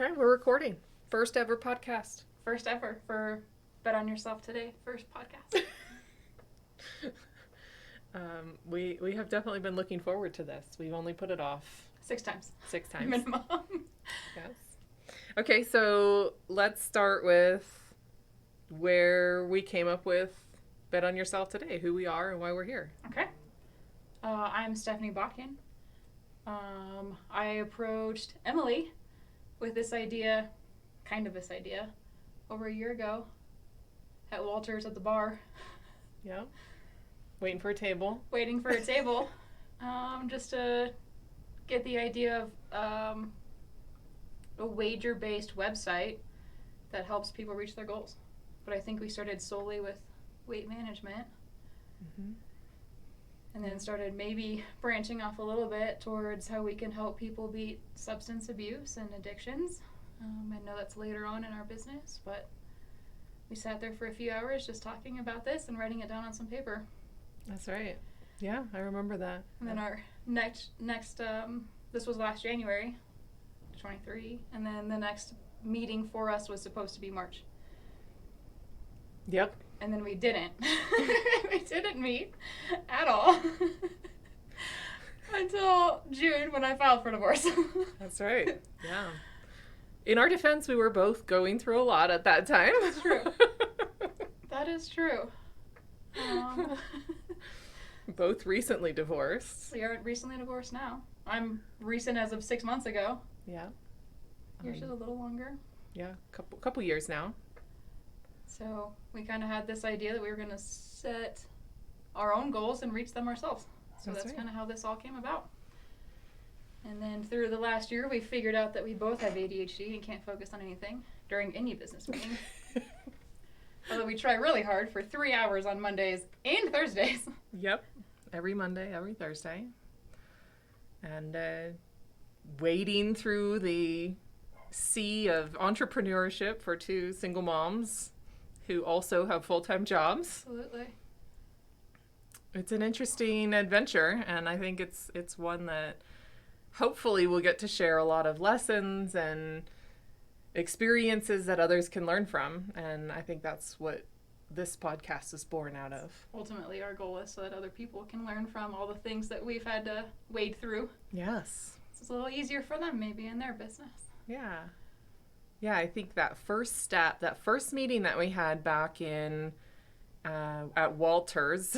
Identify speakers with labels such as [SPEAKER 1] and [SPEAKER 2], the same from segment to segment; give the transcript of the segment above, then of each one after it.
[SPEAKER 1] Okay, we're recording. First ever podcast.
[SPEAKER 2] First ever for Bet on Yourself Today. First podcast.
[SPEAKER 1] We have definitely been looking forward to this. We've only put it off
[SPEAKER 2] 6 times.
[SPEAKER 1] 6 times.
[SPEAKER 2] Minimum.
[SPEAKER 1] Yes. Okay, so let's start with where we came up with Bet on Yourself Today, who we are and why we're here.
[SPEAKER 2] Okay. I'm Stephanie Botkin. I approached Emily with this idea, over a year ago at Walter's at the bar.
[SPEAKER 1] Yeah. Waiting for a table.
[SPEAKER 2] Just to get the idea of a wager-based website that helps people reach their goals. But I think we started solely with weight management.
[SPEAKER 1] Mm-hmm.
[SPEAKER 2] And then started maybe branching off a little bit towards how we can help people beat substance abuse and addictions. I know that's later on in our business, but we sat there for a few hours just talking about this and writing it down on some paper.
[SPEAKER 1] That's right. Yeah, I remember that.
[SPEAKER 2] And then our next this was last January, 23, and then the next meeting for us was supposed to be March.
[SPEAKER 1] Yep.
[SPEAKER 2] And then we didn't. We didn't meet at all until June when I filed for divorce.
[SPEAKER 1] That's right. Yeah. In our defense, we were both going through a lot at that time.
[SPEAKER 2] That's true. That is true.
[SPEAKER 1] Both recently divorced.
[SPEAKER 2] We are recently divorced now. I'm recent as of 6 months ago.
[SPEAKER 1] Yeah.
[SPEAKER 2] Yours is a little longer.
[SPEAKER 1] Yeah, couple years now.
[SPEAKER 2] So we kind of had this idea that we were going to set our own goals and reach them ourselves. So that's
[SPEAKER 1] right.
[SPEAKER 2] kind of how this all came about. And then through the last year, we figured out that we both have ADHD and can't focus on anything during any business meeting. Although we try really hard for 3 hours on Mondays and Thursdays.
[SPEAKER 1] Yep. Every Monday, every Thursday. And wading through the sea of entrepreneurship for two single moms who also have full-time jobs.
[SPEAKER 2] Absolutely.
[SPEAKER 1] It's an interesting adventure, and I think it's one that hopefully we'll get to share a lot of lessons and experiences that others can learn from, and I think that's what this podcast is born out of.
[SPEAKER 2] Ultimately, our goal is so that other people can learn from all the things that we've had to wade through.
[SPEAKER 1] Yes.
[SPEAKER 2] So it's a little easier for them maybe in their business.
[SPEAKER 1] Yeah. Yeah, I think that first step, that first meeting that we had back in at Walter's,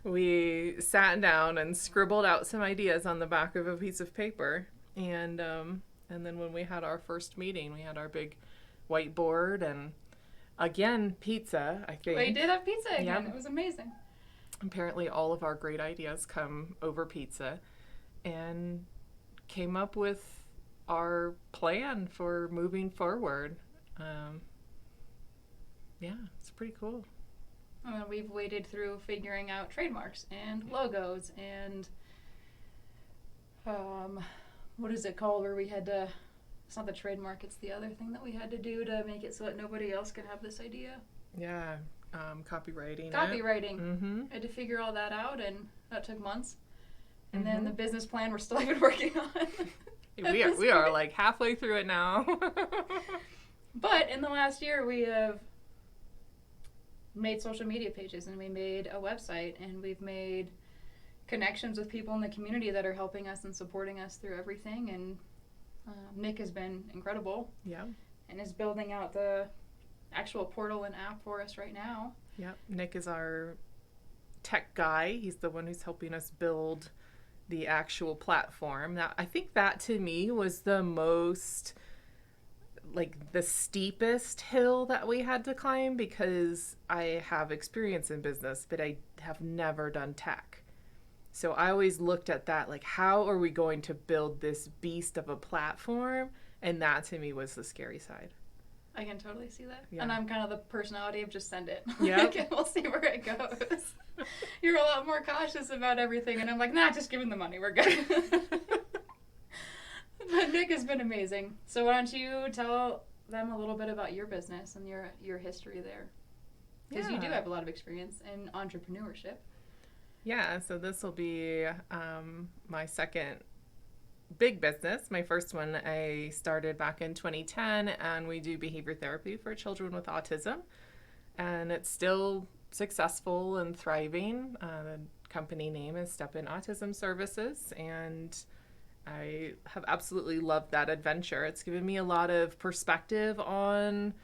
[SPEAKER 1] we sat down and scribbled out some ideas on the back of a piece of paper, and then when we had our first meeting, we had our big whiteboard, and again, pizza, I think.
[SPEAKER 2] We did have pizza again.
[SPEAKER 1] Yep.
[SPEAKER 2] It was amazing.
[SPEAKER 1] Apparently all of our great ideas come over pizza, and came up with our plan for moving forward. Yeah, it's pretty cool.
[SPEAKER 2] We've waded through figuring out trademarks and logos and what is it called where we had to, it's not the trademark, it's the other thing that we had to do to make it so that nobody else could have this idea.
[SPEAKER 1] Yeah, copywriting.
[SPEAKER 2] Mm-hmm. I had to figure all that out, and that took months. And then the business plan we're still even working on.
[SPEAKER 1] We are like halfway through it now.
[SPEAKER 2] But in the last year, we have made social media pages, and we made a website, and we've made connections with people in the community that are helping us and supporting us through everything. And Nick has been incredible.
[SPEAKER 1] Yeah.
[SPEAKER 2] And is building out the actual portal and app for us right now.
[SPEAKER 1] Yeah. Nick is our tech guy. He's the one who's helping us build the actual platform. Now, I think that to me was the most, like, the steepest hill that we had to climb, because I have experience in business, but I have never done tech. So I always looked at that, like, how are we going to build this beast of a platform? And that to me was the scary side.
[SPEAKER 2] I can totally see that.
[SPEAKER 1] Yeah.
[SPEAKER 2] And I'm kind of the personality of just send it.
[SPEAKER 1] Yeah.
[SPEAKER 2] And we'll see where it goes. You're a lot more cautious about everything, and I'm like, nah, just give him the money. We're good. But Nick has been amazing. So why don't you tell them a little bit about your business and your history there? Because you do have a lot of experience in entrepreneurship.
[SPEAKER 1] Yeah, so this will be my second big business. My first one I started back in 2010, and we do behavior therapy for children with autism. And it's still successful and thriving. The company name is Step In Autism Services, and I have absolutely loved that adventure. It's given me a lot of perspective on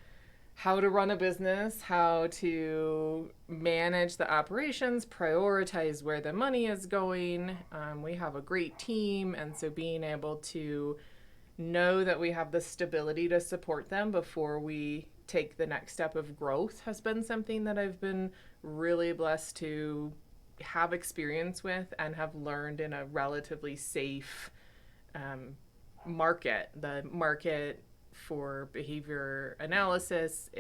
[SPEAKER 1] how to run a business, how to manage the operations, prioritize where the money is going. We have a great team, and so being able to know that we have the stability to support them before we take the next step of growth has been something that I've been really blessed to have experience with and have learned in a relatively safe market. The market for behavior analysis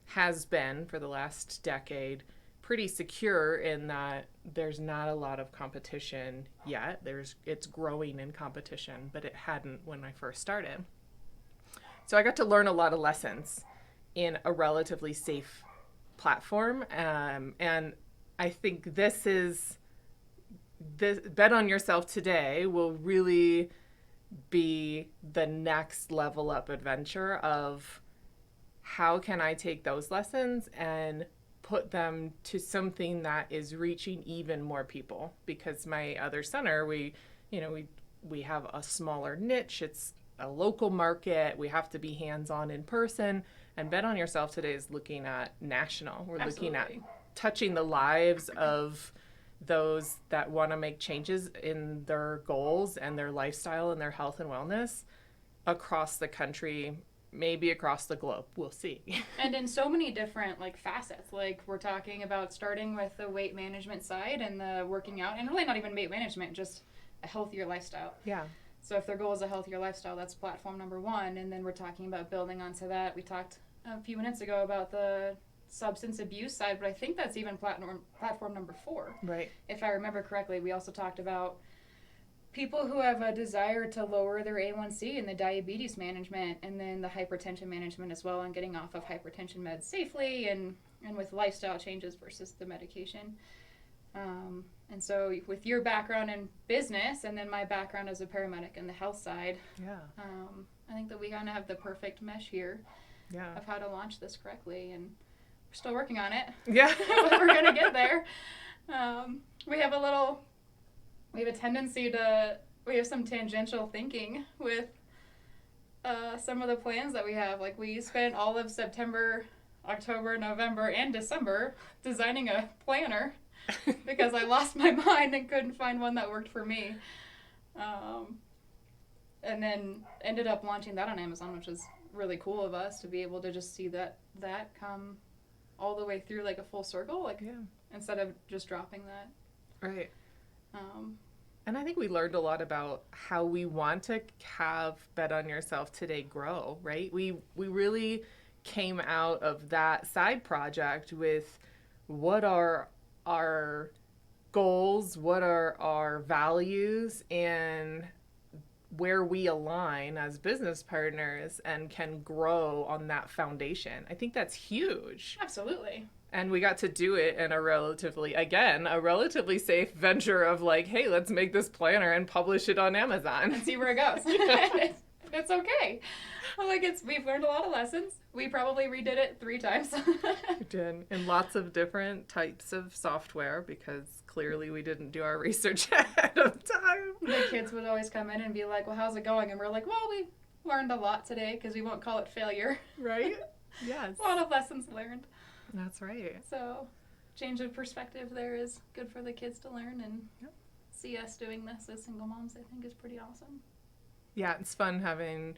[SPEAKER 1] has been for the last decade pretty secure in that there's not a lot of competition yet. It's growing in competition, but it hadn't when I first started. So I got to learn a lot of lessons in a relatively safe platform, and I think this Bet on Yourself today will really be the next level up adventure of how can I take those lessons and put them to something that is reaching even more people. Because my other center, we have a smaller niche. It's a local market. We have to be hands-on in person. And Bet on Yourself today is looking at national. We're
[SPEAKER 2] Absolutely.
[SPEAKER 1] looking at touching the lives of those that want to make changes in their goals and their lifestyle and their health and wellness across the country, maybe across the globe. We'll see.
[SPEAKER 2] And in so many different facets. We're talking about starting with the weight management side and the working out, and really not even weight management, just a healthier lifestyle.
[SPEAKER 1] Yeah.
[SPEAKER 2] So if their goal is a healthier lifestyle, that's platform number one. And then we're talking about building onto that. We talked a few minutes ago about the substance abuse side, but I think that's even platform number 4.
[SPEAKER 1] Right.
[SPEAKER 2] If I remember correctly, we also talked about people who have a desire to lower their A1C and the diabetes management, and then the hypertension management as well, and getting off of hypertension meds safely and with lifestyle changes versus the medication. And so with your background in business and then my background as a paramedic in the health side, I think that we kind of have the perfect mesh here of how to launch this correctly. And we're still working on it.
[SPEAKER 1] Yeah.
[SPEAKER 2] But we're going to get there. We have a tendency we have some tangential thinking with some of the plans that we have. We spent all of September, October, November, and December designing a planner because I lost my mind and couldn't find one that worked for me. And then ended up launching that on Amazon, which is really cool of us to be able to just see that come all the way through a full circle, instead of just dropping that.
[SPEAKER 1] Right. And I think we learned a lot about how we want to have Bet on Yourself today grow, right? We really came out of that side project with what are our goals, what are our values, and where we align as business partners and can grow on that foundation. I think that's huge.
[SPEAKER 2] Absolutely.
[SPEAKER 1] And we got to do it in a relatively safe venture of hey, let's make this planner and publish it on Amazon.
[SPEAKER 2] And see where it goes. It's okay. We've learned a lot of lessons. We probably redid it 3 times.
[SPEAKER 1] We did, in lots of different types of software, because clearly we didn't do our research ahead of time.
[SPEAKER 2] The kids would always come in and be like, well, how's it going? And we're like, well, we learned a lot today because we won't call it failure.
[SPEAKER 1] Right? Yes.
[SPEAKER 2] A lot of lessons learned.
[SPEAKER 1] That's right.
[SPEAKER 2] So change of perspective there is good for the kids to learn, and see us doing this as single moms, I think, is pretty awesome.
[SPEAKER 1] Yeah, it's fun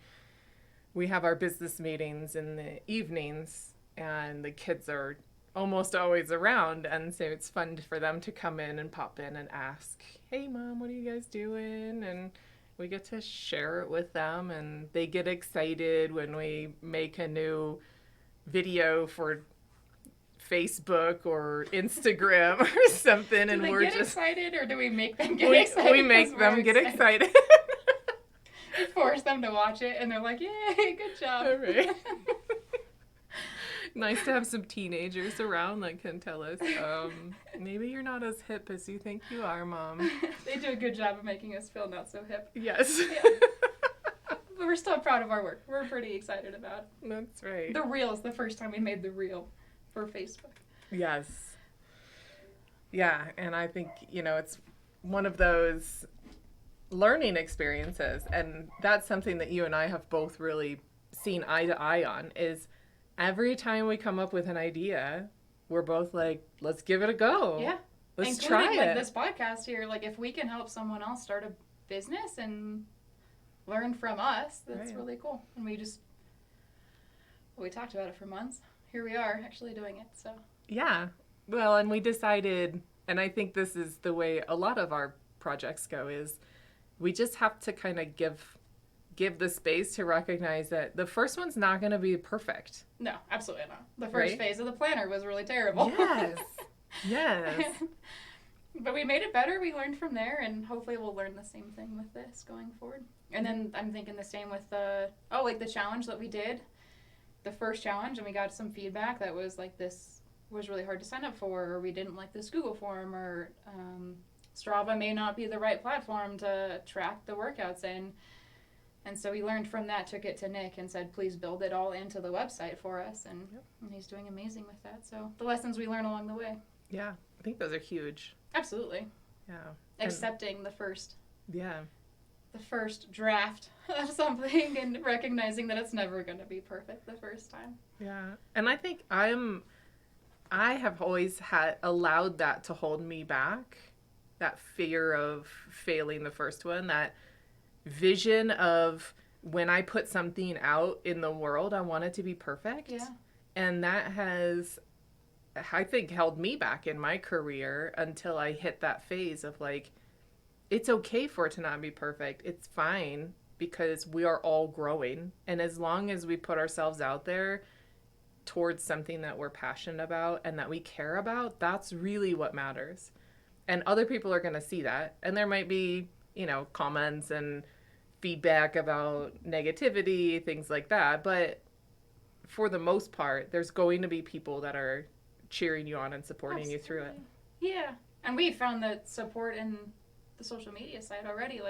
[SPEAKER 1] we have our business meetings in the evenings, and the kids are almost always around, and so it's fun for them to come in and pop in and ask, hey Mom, what are you guys doing? And we get to share it with them, and they get excited when we make a new video for Facebook or Instagram or something.
[SPEAKER 2] Do
[SPEAKER 1] and
[SPEAKER 2] they
[SPEAKER 1] we're
[SPEAKER 2] get
[SPEAKER 1] just
[SPEAKER 2] excited, or do we make them get excited?
[SPEAKER 1] We make them get excited.
[SPEAKER 2] We force them to watch it, and they're like, yay, good job.
[SPEAKER 1] All right. Nice to have some teenagers around that can tell us, maybe you're not as hip as you think you are, Mom.
[SPEAKER 2] They do a good job of making us feel not so hip.
[SPEAKER 1] Yes.
[SPEAKER 2] Yeah. But we're still proud of our work. We're pretty excited about it.
[SPEAKER 1] That's right.
[SPEAKER 2] The reel is the first time we made the reel for Facebook.
[SPEAKER 1] Yes. Yeah, and I think, it's one of those learning experiences, and that's something that you and I have both really seen eye to eye on, is every time we come up with an idea, we're both like, let's give it a go.
[SPEAKER 2] Yeah.
[SPEAKER 1] Let's
[SPEAKER 2] Including,
[SPEAKER 1] try it.
[SPEAKER 2] this podcast here, if we can help someone else start a business and learn from us, that's
[SPEAKER 1] Right.
[SPEAKER 2] really cool. And we talked about it for months. Here we are actually doing it, so.
[SPEAKER 1] Yeah. Well, and we decided, and I think this is the way a lot of our projects go, is we just have to kind of give the space to recognize that the first one's not going to be perfect.
[SPEAKER 2] No, absolutely not. The first
[SPEAKER 1] Right?
[SPEAKER 2] phase of the planner was really terrible.
[SPEAKER 1] Yes. Yes.
[SPEAKER 2] But we made it better. We learned from there, and hopefully we'll learn the same thing with this going forward. And then I'm thinking the same with the challenge that we did, the first challenge, and we got some feedback that was like, this was really hard to sign up for, or we didn't like this Google form, or Strava may not be the right platform to track the workouts in. And so we learned from that, took it to Nick and said, please build it all into the website for us. And he's doing amazing with that. So the lessons we learn along the way.
[SPEAKER 1] Yeah. I think those are huge.
[SPEAKER 2] Absolutely.
[SPEAKER 1] Yeah.
[SPEAKER 2] Accepting the first draft of something and recognizing that it's never going to be perfect the first time.
[SPEAKER 1] Yeah. And I think I have always allowed that to hold me back, that fear of failing the first one, that vision of when I put something out in the world, I want it to be perfect.
[SPEAKER 2] Yeah.
[SPEAKER 1] And that has, I think, held me back in my career until I hit that phase of it's okay for it to not be perfect. It's fine because we are all growing. And as long as we put ourselves out there towards something that we're passionate about and that we care about, that's really what matters. And other people are going to see that. And there might be, comments and feedback about negativity, things like that. But for the most part, there's going to be people that are cheering you on and supporting you through it.
[SPEAKER 2] Yeah. And we found that support in the social media side already,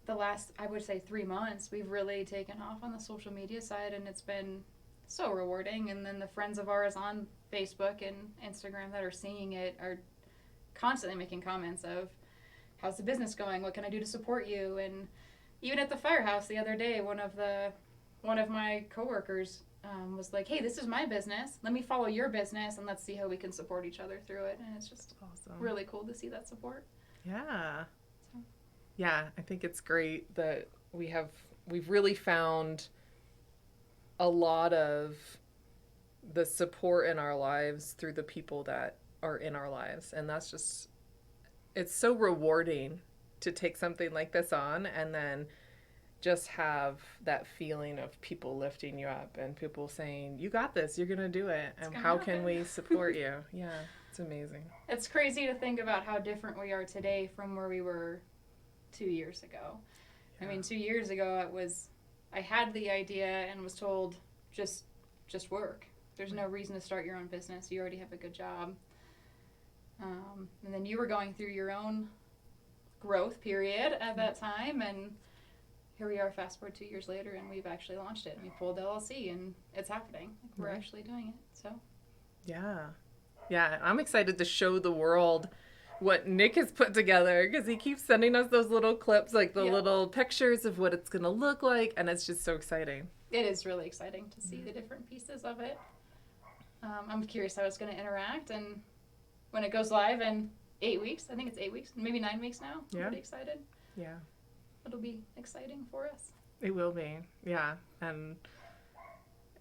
[SPEAKER 2] the last, I would say, 3 months, we've really taken off on the social media side, and it's been so rewarding. And then the friends of ours on Facebook and Instagram that are seeing it are constantly making comments of, how's the business going? What can I do to support you? And even at the firehouse the other day, one of my coworkers was like, hey, this is my business. Let me follow your business, and let's see how we can support each other through it. And it's just
[SPEAKER 1] awesome.
[SPEAKER 2] Really cool to see that support.
[SPEAKER 1] Yeah. So. Yeah, I think it's great that we've really found a lot of the support in our lives through the people that are in our lives. And that's just, it's so rewarding to take something like this on and then just have that feeling of people lifting you up and people saying, you got this, you're going to do it. And how can we support you? Yeah, it's amazing.
[SPEAKER 2] It's crazy to think about how different we are today from where we were 2 years ago. Yeah. I mean, 2 years ago, I had the idea and was told, just work. There's no reason to start your own business. You already have a good job. And then you were going through your own growth period at that time, and here we are, fast forward 2 years later, and we've actually launched it, and we pulled LLC, and it's happening. We're actually doing it, so.
[SPEAKER 1] Yeah, I'm excited to show the world what Nick has put together, because he keeps sending us those little clips, little pictures of what it's going to look like, and it's just so exciting.
[SPEAKER 2] It is really exciting to see the different pieces of it. I'm curious how it's going to interact, and when it goes live in 8 weeks, I think it's 8 weeks, maybe 9 weeks now. I'm pretty excited.
[SPEAKER 1] Yeah.
[SPEAKER 2] It'll be exciting for us.
[SPEAKER 1] It will be, yeah. And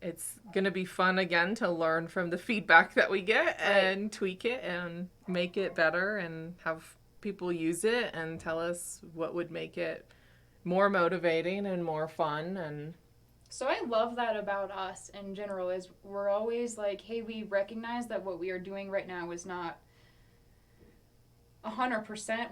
[SPEAKER 1] it's going to be fun again to learn from the feedback that we get and tweak it and make it better and have people use it and tell us what would make it more motivating and more fun. And
[SPEAKER 2] so I love that about us in general, is we're always like, hey, we recognize that what we are doing right now is not 100%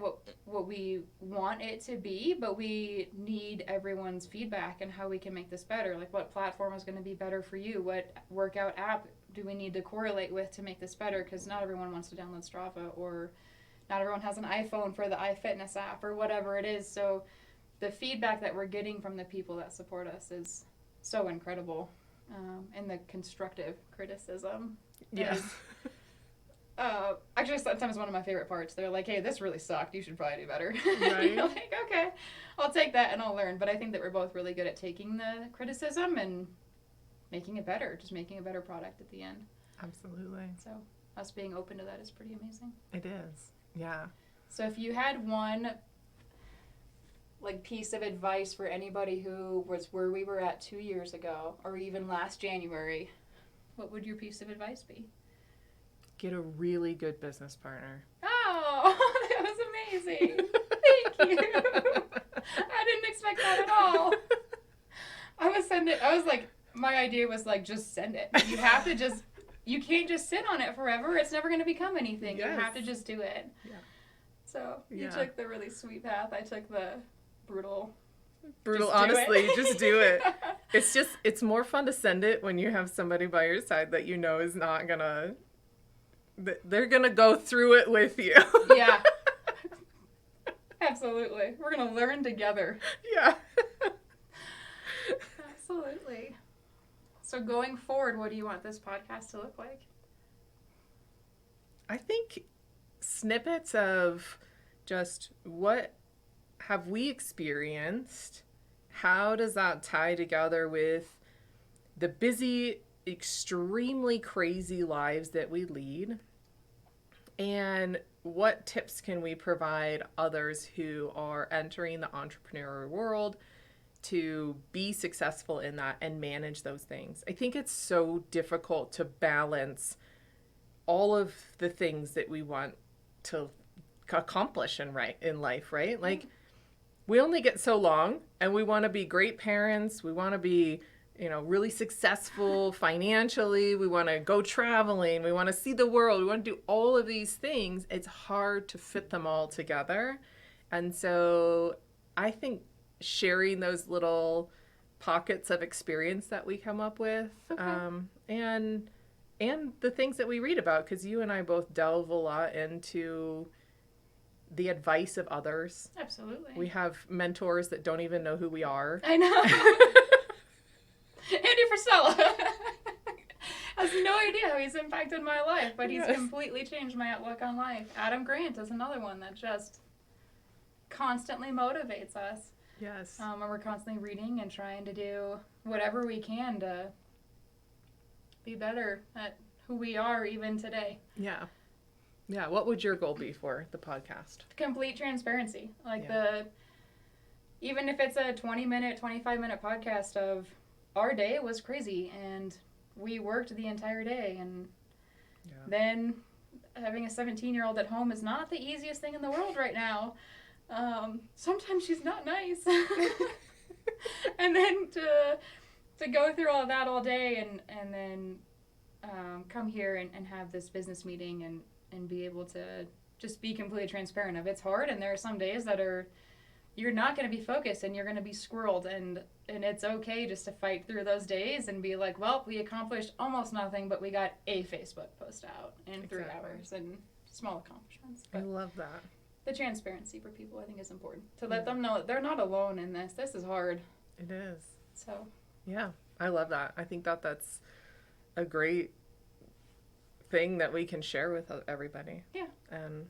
[SPEAKER 2] what we want it to be, but we need everyone's feedback and how we can make this better. Like, what platform is going to be better for you? What workout app do we need to correlate with to make this better? Because not everyone wants to download Strava, or not everyone has an iPhone for the iFitness app, or whatever it is. So the feedback that we're getting from the people that support us is so incredible. And the constructive criticism is actually sometimes one of my favorite parts. They're like, hey, this really sucked. You should probably do better.
[SPEAKER 1] Right.
[SPEAKER 2] You're like, okay, I'll take that and I'll learn. But I think that we're both really good at taking the criticism and making it better, just making a better product at the end.
[SPEAKER 1] Absolutely.
[SPEAKER 2] So us being open to that is pretty amazing.
[SPEAKER 1] It is. Yeah.
[SPEAKER 2] So if you had one like piece of advice for anybody who was where we were at 2 years ago, or even last January, what would your piece of advice be?
[SPEAKER 1] Get a really good business partner.
[SPEAKER 2] Oh, that was amazing. Thank you. I didn't expect that at all. I was like, my idea was like, just send it. You have to just, you can't just sit on it forever. It's never going to become anything. Yes. You have to just do it. Yeah. So you took the really sweet path. I took the brutal,
[SPEAKER 1] honestly, just do it. It's more fun to send it when you have somebody by your side that you know is not gonna, they're gonna go through it with you.
[SPEAKER 2] Yeah. Absolutely. We're gonna learn together.
[SPEAKER 1] Yeah.
[SPEAKER 2] Absolutely. So going forward, what do you want this podcast to look like?
[SPEAKER 1] I think snippets of just what have we experienced? How does that tie together with the busy, extremely crazy lives that we lead? And what tips can we provide others who are entering the entrepreneurial world to be successful in that and manage those things? I think it's so difficult to balance all of the things that we want to accomplish in life, right? Like, we only get so long, and we want to be great parents. We want to be, really successful financially. We want to go traveling. We want to see the world. We want to do all of these things. It's hard to fit them all together. And so I think sharing those little pockets of experience that we come up with, and the things that we read about, because you and I both delve a lot into the advice of others.
[SPEAKER 2] Absolutely.
[SPEAKER 1] We have mentors that don't even know who we are.
[SPEAKER 2] I know. Andy Frisella has no idea how he's impacted my life, but he's completely changed my outlook on life. Adam Grant is another one that just constantly motivates us.
[SPEAKER 1] Yes.
[SPEAKER 2] And we're constantly reading and trying to do whatever we can to be better at who we are even today.
[SPEAKER 1] Yeah. Yeah. What would your goal be for the podcast?
[SPEAKER 2] Complete transparency. Even if it's a 20-minute, 25-minute podcast of our day was crazy and we worked the entire day, and then having a 17-year-old at home is not the easiest thing in the world right now. Sometimes she's not nice. And then to go through all of that all day and then come here and have this business meeting and be able to just be completely transparent of it's hard, and there are some days that you're not going to be focused and you're going to be squirreled, and it's okay just to fight through those days and be like, well, we accomplished almost nothing, but we got a Facebook post out in 3 hours, and small accomplishments. But
[SPEAKER 1] I love that.
[SPEAKER 2] The transparency for people, I think, is important. To let them know that they're not alone in this. This is hard.
[SPEAKER 1] It is.
[SPEAKER 2] So.
[SPEAKER 1] Yeah, I love that. I think that's a great thing that we can share with everybody.
[SPEAKER 2] Yeah.
[SPEAKER 1] And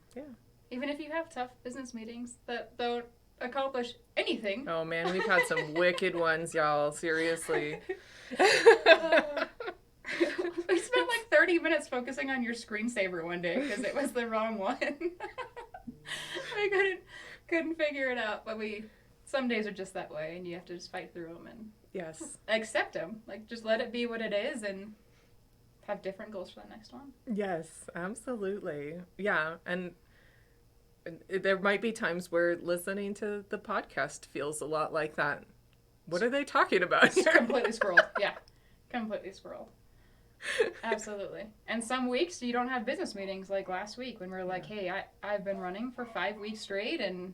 [SPEAKER 2] even if you have tough business meetings that don't accomplish anything.
[SPEAKER 1] Oh man, we've had some wicked ones, y'all. Seriously.
[SPEAKER 2] We spent like 30 minutes focusing on your screensaver one day because it was the wrong one. We couldn't figure it out, but some days are just that way, and you have to just fight through them and accept them. Like, just let it be what it is and have different goals for the next one.
[SPEAKER 1] Yes, absolutely. Yeah, and there might be times where listening to the podcast feels a lot like that. What are they talking about here?
[SPEAKER 2] Completely squirreled. Yeah, completely squirreled. Absolutely. And some weeks you don't have business meetings, like last week when we were like, hey, I've been running for 5 weeks straight and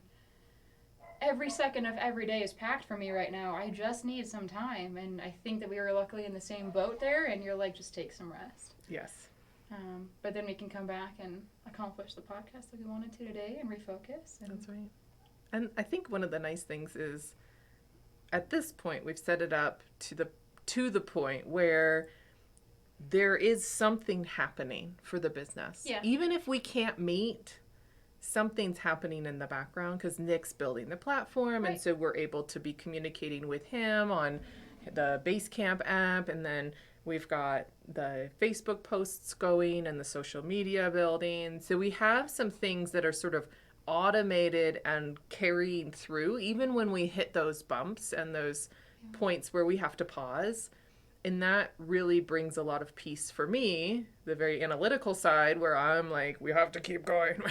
[SPEAKER 2] every second of every day is packed for me right now. I just need some time. And I think that we were luckily in the same boat there, and you're like, just take some rest.
[SPEAKER 1] Yes.
[SPEAKER 2] But then we can come back and accomplish the podcast that we wanted to today and refocus. And
[SPEAKER 1] that's right. And I think one of the nice things is at this point we've set it up to the point where there is something happening for the business.
[SPEAKER 2] Yeah.
[SPEAKER 1] Even if we can't meet, something's happening in the background because Nick's building the platform,
[SPEAKER 2] Right.
[SPEAKER 1] and so we're able to be communicating with him on the Basecamp app, and then we've got the Facebook posts going and the social media building. So we have some things that are sort of automated and carrying through even when we hit those bumps and those points where we have to pause. And that really brings a lot of peace for me, the very analytical side, where I'm like, we have to keep going.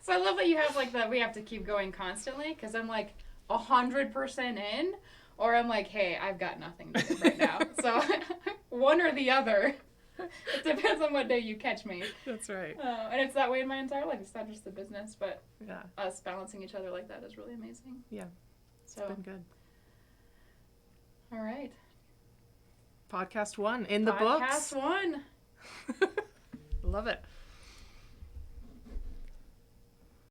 [SPEAKER 2] So I love that you have like that we have to keep going constantly, because I'm like 100% in, or I'm like, hey, I've got nothing to do right now. So one or the other. It depends on what day you catch me.
[SPEAKER 1] That's right.
[SPEAKER 2] And it's that way in my entire life. It's not just the business, but
[SPEAKER 1] Yeah.
[SPEAKER 2] us balancing each other like that is really amazing.
[SPEAKER 1] Yeah.
[SPEAKER 2] So,
[SPEAKER 1] It's been good.
[SPEAKER 2] all right.
[SPEAKER 1] Podcast 1 in the books.
[SPEAKER 2] Podcast 1.
[SPEAKER 1] Love it.